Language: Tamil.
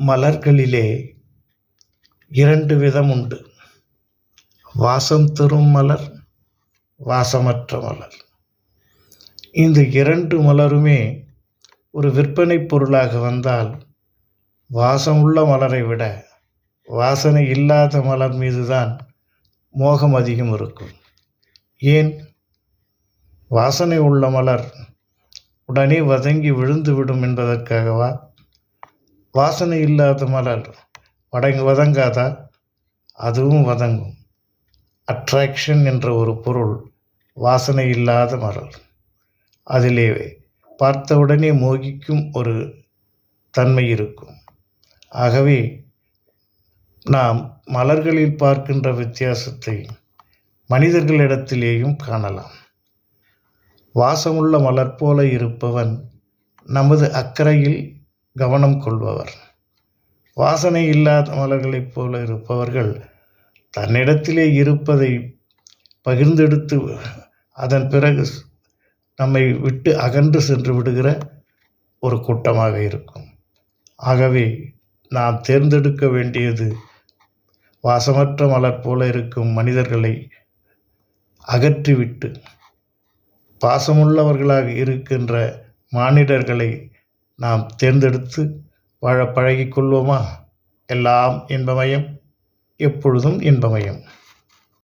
மலர்களிலே 2 விதம் உண்டு. வாசம் தரும் மலர், வாசமற்ற மலர். இந்த 2 மலருமே ஒரு விற்பனை பொருளாக வந்தால் வாசமுள்ள மலரை விட வாசனை இல்லாத மலர் மீதுதான் மோகம் அதிகம் இருக்கும். ஏன்? வாசனை உள்ள மலர் உடனே வதங்கி விழுந்துவிடும் என்பதற்காகவா? வாசனை இல்லாத மலர் வதங்காதா? அதுவும் வதங்கும். அட்ராக்ஷன் என்ற ஒரு பொருள் வாசனை இல்லாத மலர். அதிலே பார்த்தவுடனே மோகிக்கும் ஒரு தன்மை இருக்கும். ஆகவே நாம் மலர்களில் பார்க்கின்ற வித்தியாசத்தை மனிதர்களிடத்திலேயும் காணலாம். வாசமுள்ள மலர் போல இருப்பவன் நமது அக்கறையில் கவனம் கொள்பவர். வாசனை இல்லாத மலர்களைப் போல இருப்பவர்கள் தன்னிடத்திலே இருப்பதை பகிர்ந்தெடுத்து அதன் பிறகு நம்மை விட்டு அகன்று சென்று விடுகிற ஒரு கூட்டமாக இருக்கும். ஆகவே நாம் தேர்ந்தெடுக்க வேண்டியது வாசமற்ற மலர் போல இருக்கும் மனிதர்களை அகற்றிவிட்டு பாசமுள்ளவர்களாக இருக்கின்ற மானிடர்களை நாம் தேர்ந்தெடுத்து வாழ பழகிக்கொள்வோமா? எல்லாம் இன்பமயம், எப்பொழுதும் இன்பமயம்.